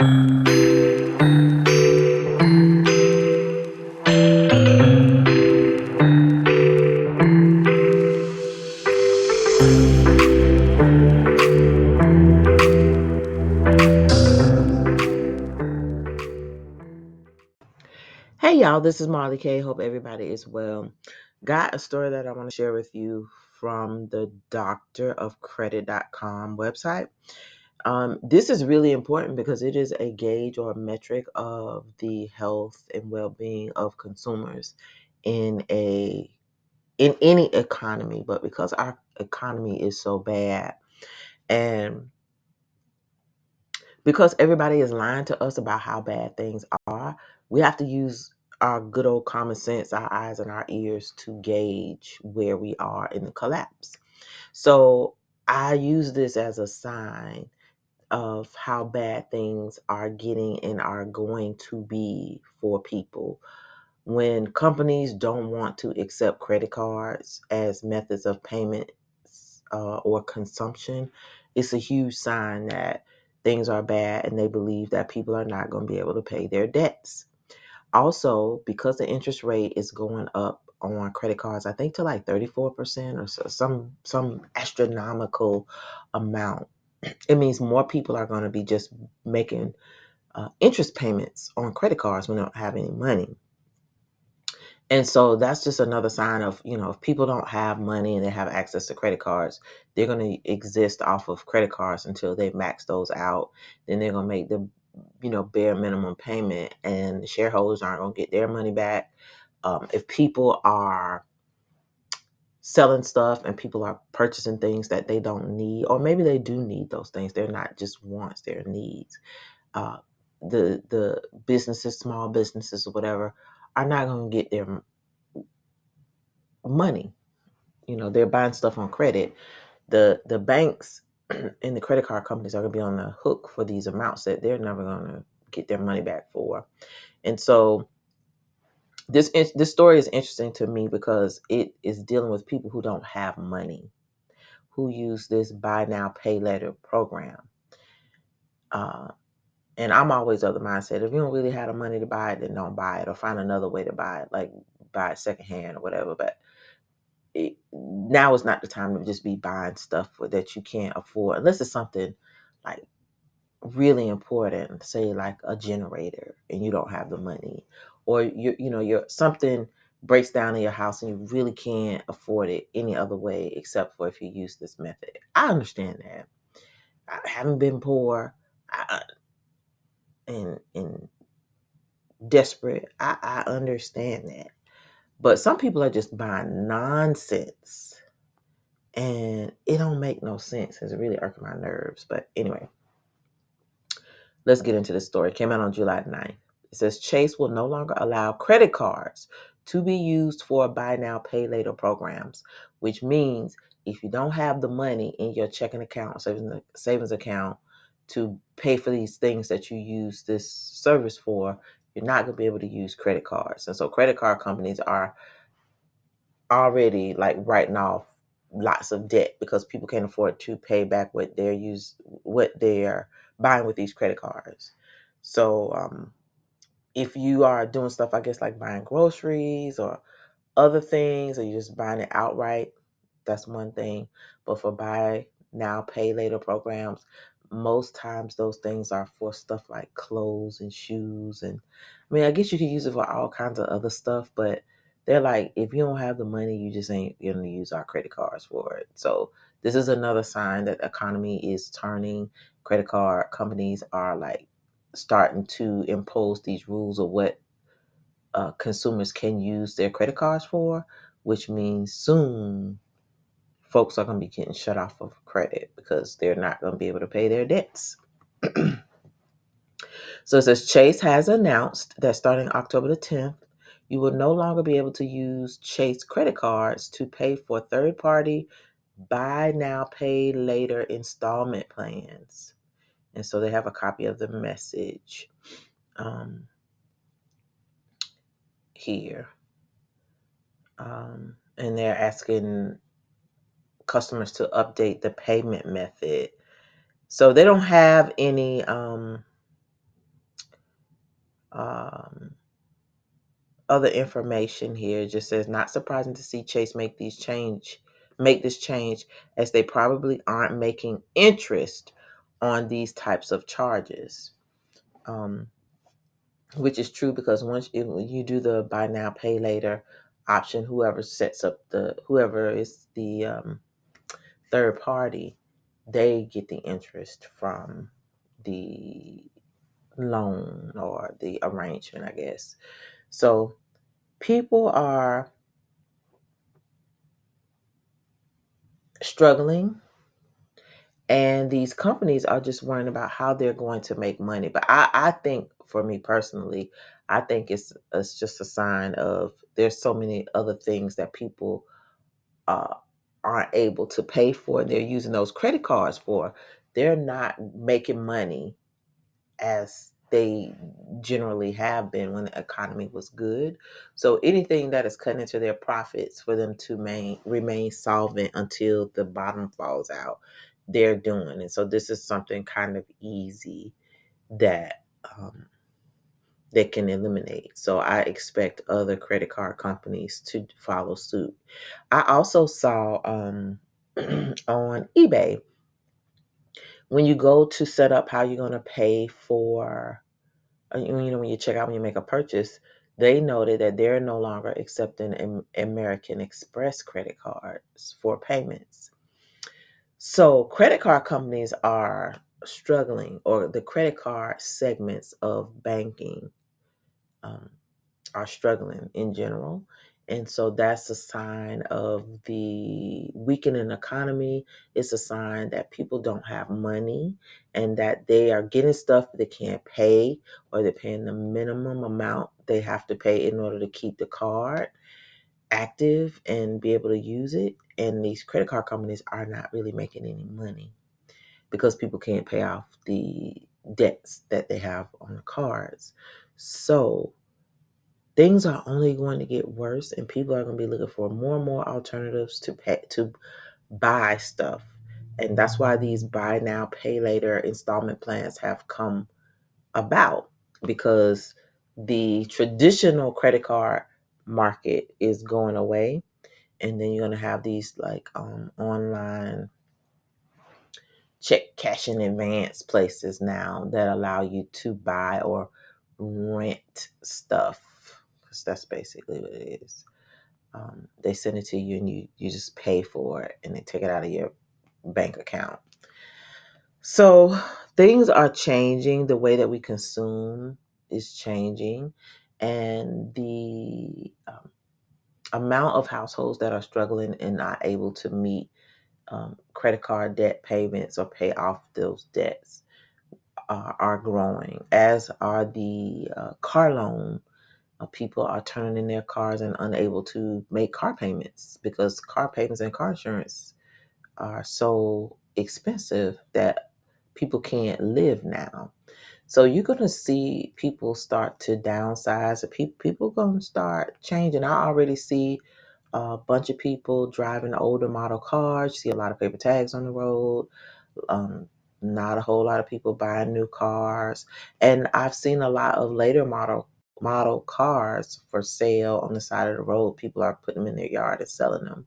Hey y'all, this is Marley K. Hope everybody is well. Got a story that I want to share with you from the doctorofcredit.com website. This is really important because it is a gauge or a metric of the health and well-being of consumers in any economy, but because our economy is so bad and because everybody is lying to us about how bad things are, we have to use our good old common sense, our eyes and our ears to gauge where we are in the collapse. So I use this as a sign of how bad things are getting and are going to be for people. When companies don't want to accept credit cards as methods of payment or consumption, it's a huge sign that things are bad and they believe that people are not going to be able to pay their debts. Also, because the interest rate is going up on credit cards, I think to like 34% or so, some astronomical amount, it means more people are going to be just making interest payments on credit cards when they don't have any money. And so that's just another sign of, if people don't have money and they have access to credit cards, they're going to exist off of credit cards until they max those out. Then they're going to make the, bare minimum payment, and the shareholders aren't going to get their money back. If people are selling stuff and people are purchasing things that they don't need, or maybe they do need those things, they're not just wants, they're needs. Uh, the businesses, small businesses or whatever, are not going to get their money. They're buying stuff on credit. The banks and the credit card companies are going to be on the hook for these amounts that they're never going to get their money back for. And so this story is interesting to me because it is dealing with people who don't have money, who use this buy now pay later program. And I'm always of the mindset, if you don't really have the money to buy it, then don't buy it, or find another way to buy it, like buy it secondhand or whatever. But now is not the time to just be buying stuff that you can't afford, unless it's something like really important, say like a generator, and you don't have the money, or you're something breaks down in your house and you really can't afford it any other way except for if you use this method. I understand that. I haven't been poor and desperate. I understand that. But some people are just buying nonsense and it don't make no sense. It's really irking my nerves. But anyway, let's get into the story. It came out on July 9th. It says Chase will no longer allow credit cards to be used for buy now, pay later programs, which means if you don't have the money in your checking account, savings account to pay for these things that you use this service for, you're not going to be able to use credit cards. And so credit card companies are already like writing off lots of debt because people can't afford to pay back what they're buying with these credit cards. So if you are doing stuff, I guess like buying groceries or other things, or you're just buying it outright, that's one thing. But for buy now, pay later programs, most times those things are for stuff like clothes and shoes. And I mean, I guess you could use it for all kinds of other stuff, but they're like, if you don't have the money, you just ain't going to use our credit cards for it. So this is another sign that the economy is turning. Credit card companies are like starting to impose these rules of what consumers can use their credit cards for, which means soon folks are going to be getting shut off of credit because they're not going to be able to pay their debts. So it says Chase has announced that starting October the 10th, you will no longer be able to use Chase credit cards to pay for third-party buy now, pay later installment plans. And so they have a copy of the message here. And they're asking customers to update the payment method. So they don't have any Um, Other information here just says not surprising to see Chase make this change as they probably aren't making interest on these types of charges. Um, which is true because when you do the buy now pay later option, whoever is the third party, they get the interest from the loan or the arrangement, I guess. So people are struggling, and these companies are just worrying about how they're going to make money. But I think, for me personally, I think it's just a sign of there's so many other things that people uh, aren't able to pay for, and they're using those credit cards for. They're not making money as they generally have been when the economy was good. So anything that is cutting into their profits for them to remain solvent until the bottom falls out, they're doing. And so this is something kind of easy that they can eliminate. So I expect other credit card companies to follow suit. I also saw on eBay, when you go to set up how you're going to pay for, when you check out, when you make a purchase, they noted that they're no longer accepting American Express credit cards for payments. So credit card companies are struggling, or the credit card segments of banking um, are struggling in general. And so that's a sign of the weakening economy. It's a sign that people don't have money and that they are getting stuff they can't pay, or they're paying the minimum amount they have to pay in order to keep the card active and be able to use it. And these credit card companies are not really making any money because people can't pay off the debts that they have on the cards. So things are only going to get worse, and people are going to be looking for more and more alternatives to buy stuff. And that's why these buy now pay later installment plans have come about, because the traditional credit card market is going away, and then you're going to have these like online check cash in advance places now that allow you to buy or rent stuff, because that's basically what it is. They send it to you, and you just pay for it, and they take it out of your bank account. So things are changing. The way that we consume is changing, and the amount of households that are struggling and not able to meet credit card debt payments or pay off those debts are growing, as are the car loan. People are turning in their cars and unable to make car payments because car payments and car insurance are so expensive that people can't live now. So you're going to see people start to downsize. People going to start changing. I already see a bunch of people driving older model cars. You see a lot of paper tags on the road. Um, Not a whole lot of people buying new cars, and I've seen a lot of later model cars for sale on the side of the road. People are putting them in their yard and selling them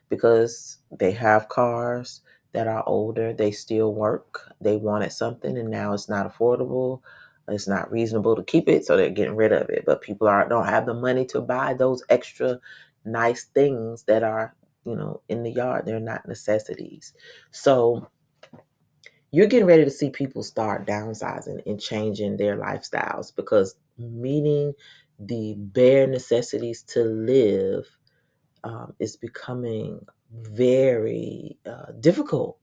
because they have cars that are older. They still work. They wanted something, and now it's not affordable. It's not reasonable to keep it, so they're getting rid of it. But people don't have the money to buy those extra nice things that are, in the yard. They're not necessities. So you're getting ready to see people start downsizing and changing their lifestyles, because meeting the bare necessities to live is becoming very difficult.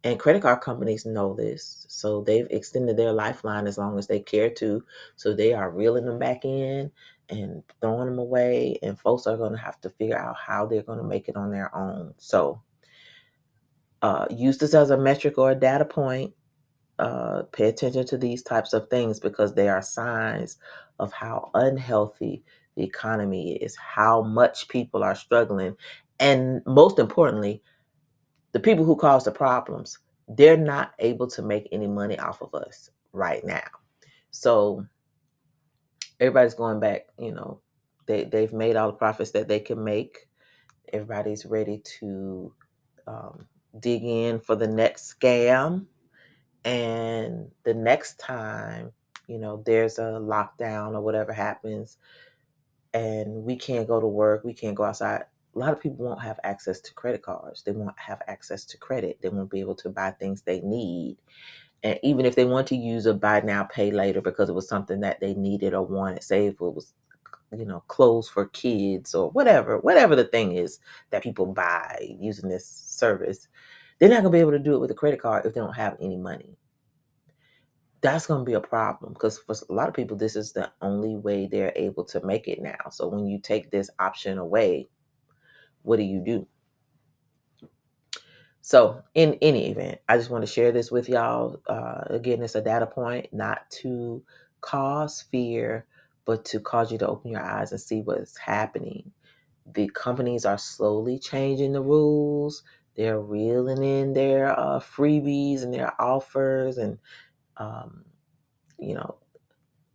And credit card companies know this. So they've extended their lifeline as long as they care to. So they are reeling them back in and throwing them away. And folks are going to have to figure out how they're going to make it on their own. So use this as a metric or a data point. Pay attention to these types of things, because they are signs of how unhealthy the economy is, how much people are struggling, and most importantly, the people who cause the problems, they're not able to make any money off of us right now. So Everybody's going back, they've made all the profits that they can make. Everybody's ready to um, dig in for the next scam. And the next time, there's a lockdown or whatever happens, and we can't go to work, we can't go outside. A lot of people won't have access to credit cards. They won't have access to credit. They won't be able to buy things they need. And even if they want to use a buy now, pay later because it was something that they needed or wanted, say if it was, clothes for kids or whatever the thing is that people buy using this service, they're not gonna be able to do it with a credit card if they don't have any money. That's going to be a problem because for a lot of people, this is the only way they're able to make it now. So when you take this option away, what do you do? So in any event, I just want to share this with y'all. Again, it's a data point, not to cause fear, but to cause you to open your eyes and see what's happening. The companies are slowly changing the rules. They're reeling in their freebies and their offers, and um, you know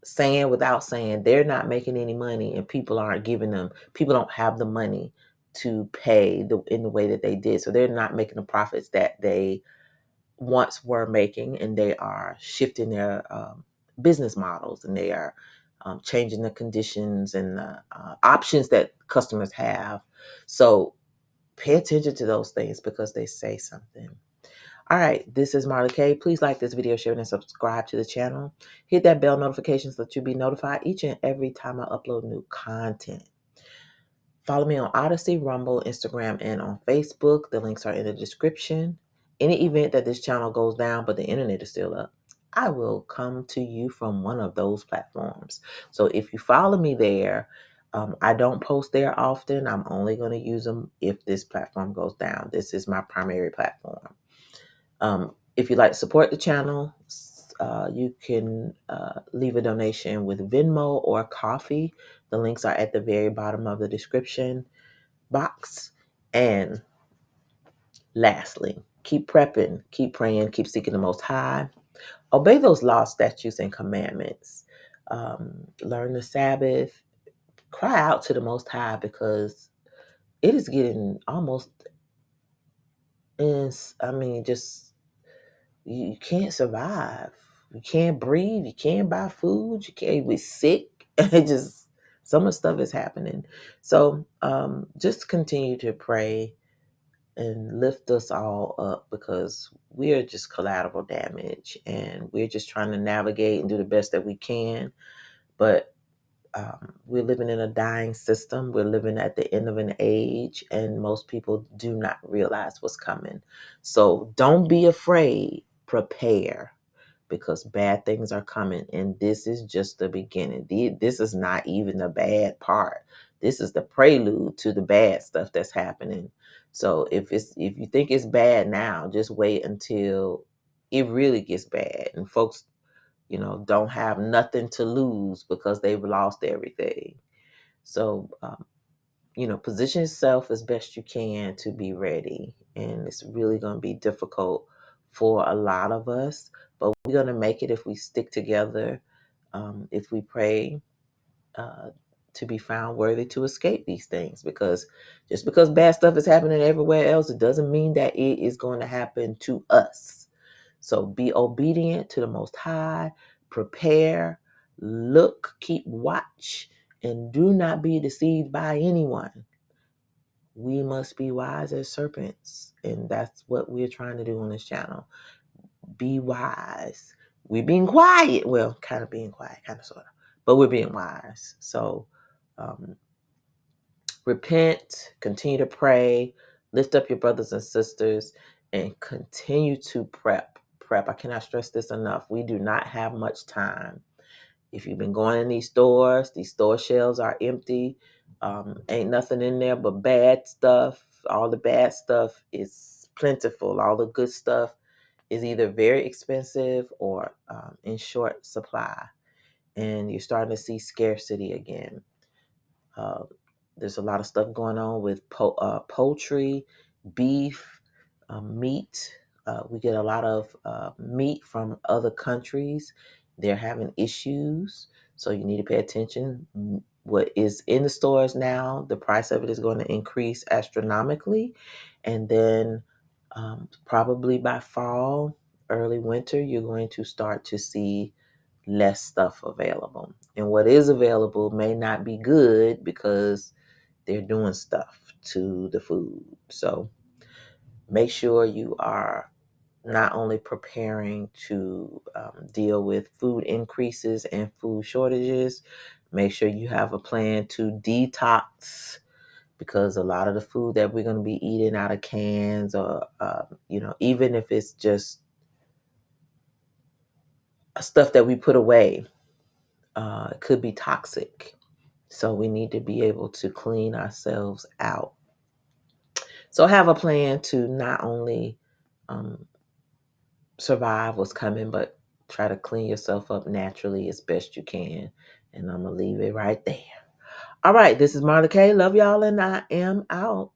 saying without saying they're not making any money, and people don't have the money to pay in the way that they did, so they're not making the profits that they once were making, and they are shifting their business models, and they are changing the conditions and the options that customers have. So pay attention to those things because they say something. All right, this is Marla K. Please like this video, share, and subscribe to the channel. Hit that bell notification so that you'll be notified each and every time I upload new content. Follow me on Odyssey, Rumble, Instagram, and on Facebook. The links are in the description. Any event that this channel goes down, but the internet is still up, I will come to you from one of those platforms. So if you follow me there, I don't post there often. I'm only going to use them if this platform goes down. This is my primary platform. If you'd like to support the channel, you can leave a donation with Venmo or Coffee. The links are at the very bottom of the description box. And lastly, keep prepping, keep praying, keep seeking the Most High. Obey those laws, statutes, and commandments. Learn the Sabbath. Cry out to the Most High because it is getting almost, just you can't survive. You can't breathe. You can't buy food. You can't be sick. It just so much stuff is happening. So just continue to pray and lift us all up because we are just collateral damage and we're just trying to navigate and do the best that we can. But we're living in a dying system. We're living at the end of an age, and most people do not realize what's coming. So don't be afraid. Prepare because bad things are coming, and this is just the beginning. This is not even the bad part. This is the prelude to the bad stuff that's happening. So if you think it's bad now, just wait until it really gets bad, and folks don't have nothing to lose because they've lost everything. So, position yourself as best you can to be ready. And it's really going to be difficult for a lot of us, but we're going to make it if we stick together, if we pray uh, to be found worthy to escape these things. Because just because bad stuff is happening everywhere else, it doesn't mean that it is going to happen to us. So be obedient to the Most High, prepare, look, keep watch, and do not be deceived by anyone. We must be wise as serpents, and that's what we're trying to do on this channel. Be wise. We're being quiet. Well, kind of being quiet, kind of sort of, but we're being wise. So um, repent, continue to pray, lift up your brothers and sisters, and continue to prep. Prep. I cannot stress this enough. We do not have much time. If you've been going in these store shelves are empty. Ain't nothing in there but bad stuff. All the bad stuff is plentiful. All the good stuff is either very expensive or in short supply. And you're starting to see scarcity again. Uh, there's a lot of stuff going on with poultry, beef, meat. We get a lot of meat from other countries, They're having issues, so you need to pay attention. What is in the stores now, the price of it is going to increase astronomically. And then probably by fall, early winter, you're going to start to see less stuff available. And what is available may not be good because they're doing stuff to the food. So make sure you are not only preparing to deal with food increases and food shortages, make sure you have a plan to detox, because a lot of the food that we're going to be eating out of cans, or even if it's just stuff that we put away, it could be toxic. So we need to be able to clean ourselves out. So have a plan to not only um, survive what's coming, but try to clean yourself up naturally as best you can. And I'm going to leave it right there. All right, this is Marla K. Love y'all, and I am out.